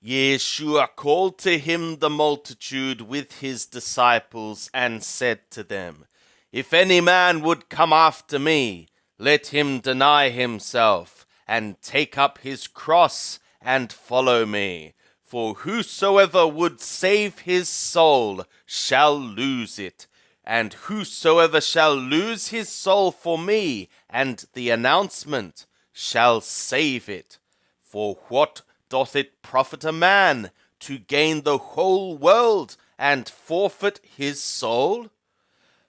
Yeshua called to him the multitude with his disciples and said to them, If any man would come after me, let him deny himself, and take up his cross, and follow me. For whosoever would save his soul shall lose it, and whosoever shall lose his soul for me and the announcement shall save it. For what doth it profit a man to gain the whole world and forfeit his soul?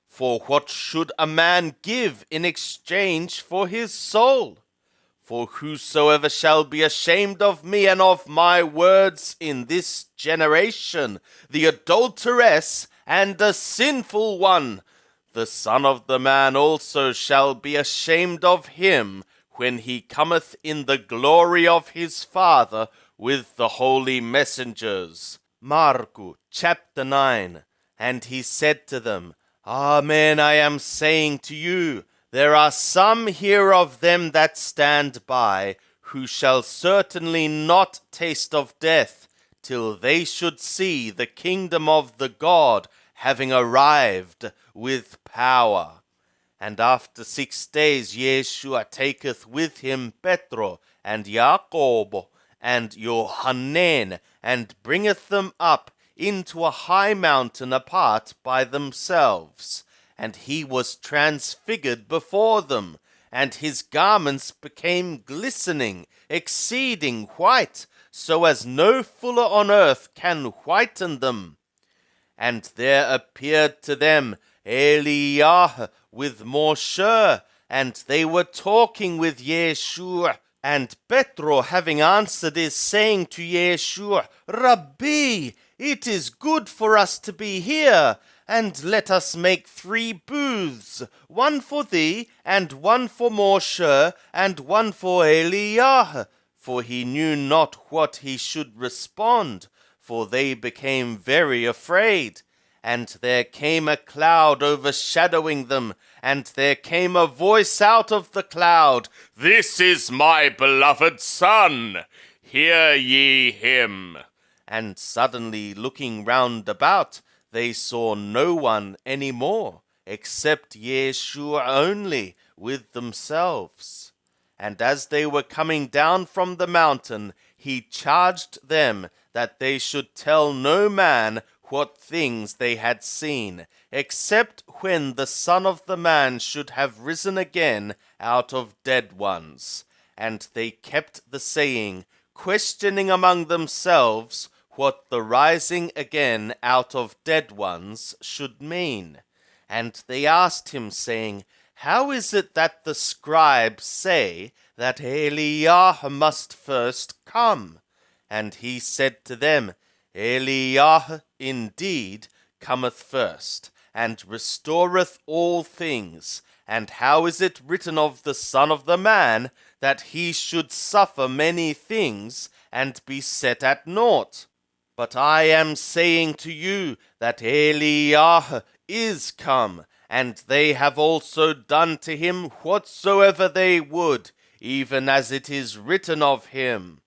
For what should a man give in exchange for his soul? For whosoever shall be ashamed of me and of my words in this generation, the adulteress and the sinful one, the Son of the Man also shall be ashamed of him when he cometh in the glory of his Father with the holy messengers. Mark chapter 9. And he said to them, Amen, I am saying to you, there are some here of them that stand by, who shall certainly not taste of death, till they should see the kingdom of the God having arrived with power. And after 6 days Yeshua taketh with him Petro and Jacob and Johanan, and bringeth them up into a high mountain apart by themselves. And he was transfigured before them, and his garments became glistening, exceeding white, so as no fuller on earth can whiten them. And there appeared to them Eliah with Moshe, and they were talking with Yeshua. And Petro, having answered, is saying to Yeshua, Rabbi, it is good for us to be here, and let us make 3 booths, one for thee, and one for Moshe, and one for Eliah. For he knew not what he should respond, for they became very afraid. And there came a cloud overshadowing them, and there came a voice out of the cloud, This is my beloved Son, hear ye him. And suddenly looking round about, they saw no one any more, except Yeshua only, with themselves. And as they were coming down from the mountain, he charged them that they should tell no man what things they had seen, except when the Son of the Man should have risen again out of dead ones. And they kept the saying, questioning among themselves what the rising again out of dead ones should mean. And they asked him, saying, How is it that the scribes say that Eliah must first come? And he said to them, Eliah indeed cometh first, and restoreth all things. And how is it written of the Son of the Man, that he should suffer many things, and be set at naught? But I am saying to you that Eliah is come, and they have also done to him whatsoever they would, even as it is written of him.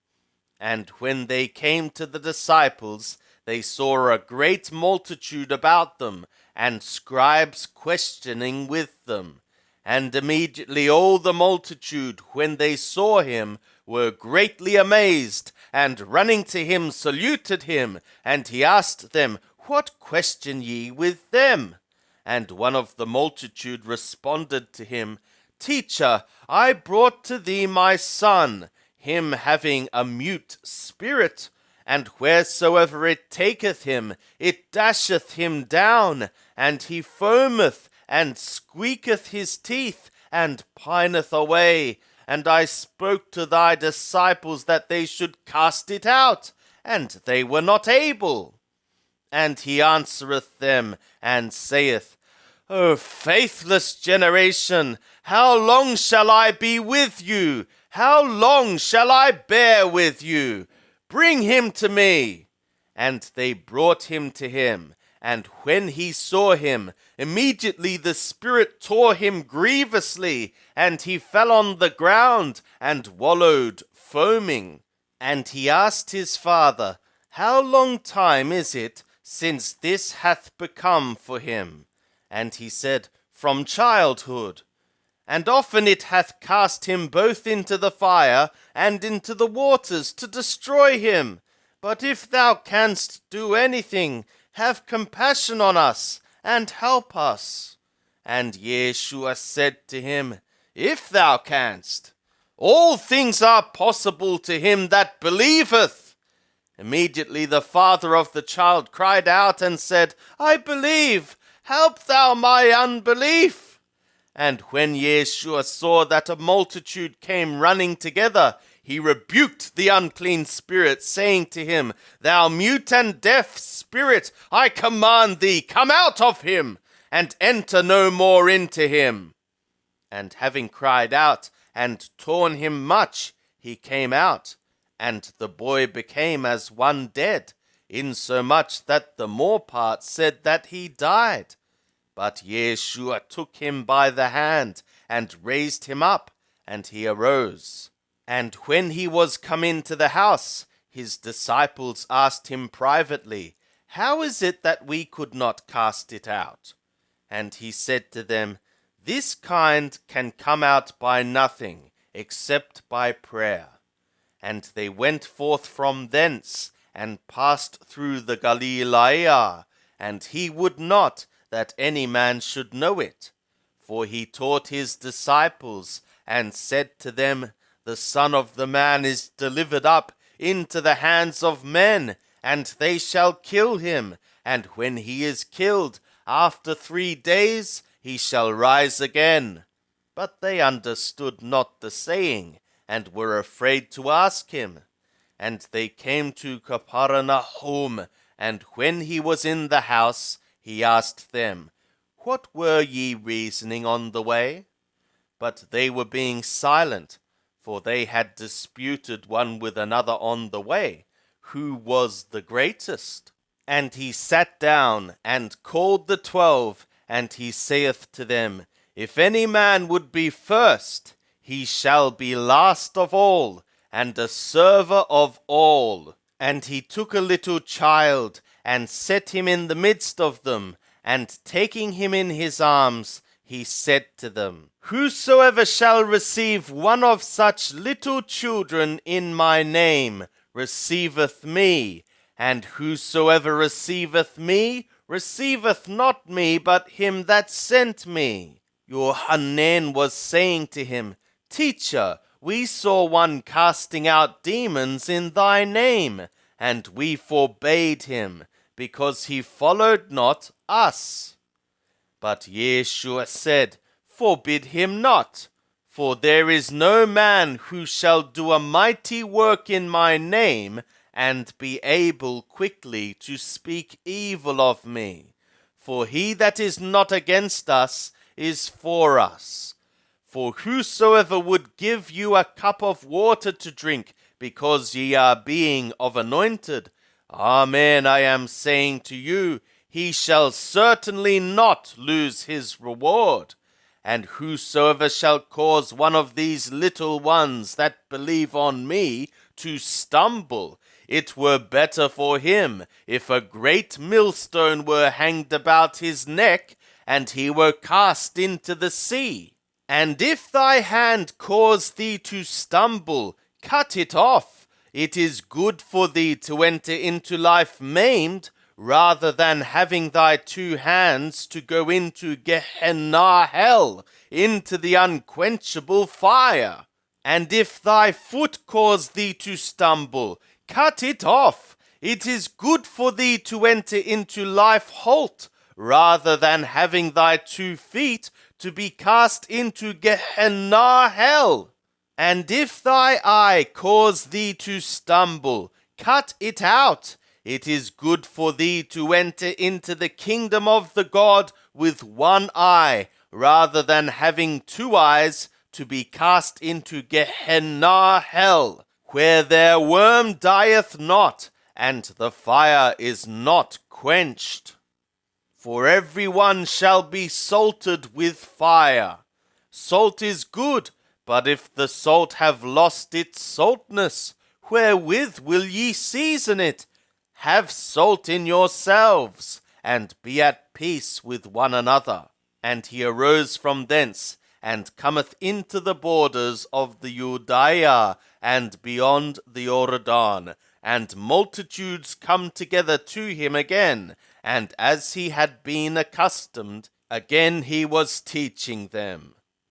And when they came to the disciples, they saw a great multitude about them, and scribes questioning with them. And immediately all the multitude, when they saw him, were greatly amazed, and running to him saluted him. And he asked them, What question ye with them? And one of the multitude responded to him, Teacher, I brought to thee my son, him having a mute spirit, and wheresoever it taketh him, it dasheth him down, and he foameth, and squeaketh his teeth, and pineth away. And I spoke to thy disciples that they should cast it out, and they were not able. And he answereth them, and saith, O faithless generation, how long shall I be with you? How long shall I bear with you? Bring him to me. And they brought him to him. And when he saw him, immediately the spirit tore him grievously, and he fell on the ground, and wallowed, foaming. And he asked his father, How long time is it since this hath become for him? And he said, From childhood. And often it hath cast him both into the fire and into the waters to destroy him. But if thou canst do anything, have compassion on us and help us. And Yeshua said to him, If thou canst, all things are possible to him that believeth. Immediately the father of the child cried out and said, I believe, help thou my unbelief. And when Yeshua saw that a multitude came running together, he rebuked the unclean spirit, saying to him, Thou mute and deaf spirit, I command thee, come out of him, and enter no more into him. And having cried out, and torn him much, he came out, and the boy became as one dead, insomuch that the more part said that he died. But Yeshua took him by the hand, and raised him up, and he arose. And when he was come into the house, his disciples asked him privately, How is it that we could not cast it out? And he said to them, This kind can come out by nothing, except by prayer. And they went forth from thence, and passed through the Galilee, and he would not that any man should know it. For he taught his disciples, and said to them, The Son of the Man is delivered up into the hands of men, and they shall kill him, and when he is killed, after 3 days he shall rise again. But they understood not the saying, and were afraid to ask him. And they came to Capernaum, and when he was in the house, he asked them, What were ye reasoning on the way? But they were being silent, for they had disputed one with another on the way, who was the greatest. And he sat down, and called the 12, and he saith to them, If any man would be first, he shall be last of all, and a server of all. And he took a little child, and set him in the midst of them, and taking him in his arms, he said to them, Whosoever shall receive one of such little children in my name, receiveth me, and whosoever receiveth me, receiveth not me, but him that sent me. Yohanan was saying to him, Teacher, we saw one casting out demons in thy name, and we forbade him, because he followed not us. But Yeshua said, Forbid him not, for there is no man who shall do a mighty work in my name, and be able quickly to speak evil of me. For he that is not against us is for us. For whosoever would give you a cup of water to drink, because ye are being of anointed, Amen, I am saying to you, he shall certainly not lose his reward. And whosoever shall cause one of these little ones that believe on me to stumble, it were better for him if a great millstone were hanged about his neck, and he were cast into the sea. And if thy hand cause thee to stumble, cut it off. It is good for thee to enter into life maimed, rather than having thy 2 hands to go into Gehenna hell, into the unquenchable fire. And if thy foot cause thee to stumble, cut it off. It is good for thee to enter into life halt, rather than having thy 2 feet to be cast into Gehenna hell. And if thy eye cause thee to stumble, cut it out. It is good for thee to enter into the kingdom of the God with 1 eye, rather than having 2 eyes to be cast into Gehenna hell, where their worm dieth not, and the fire is not quenched. For every one shall be salted with fire. Salt is good, but if the salt have lost its saltness, wherewith will ye season it? Have salt in yourselves, and be at peace with one another. And he arose from thence, and cometh into the borders of the Judea, and beyond the Jordan. And multitudes come together to him again, and as he had been accustomed, again he was teaching them.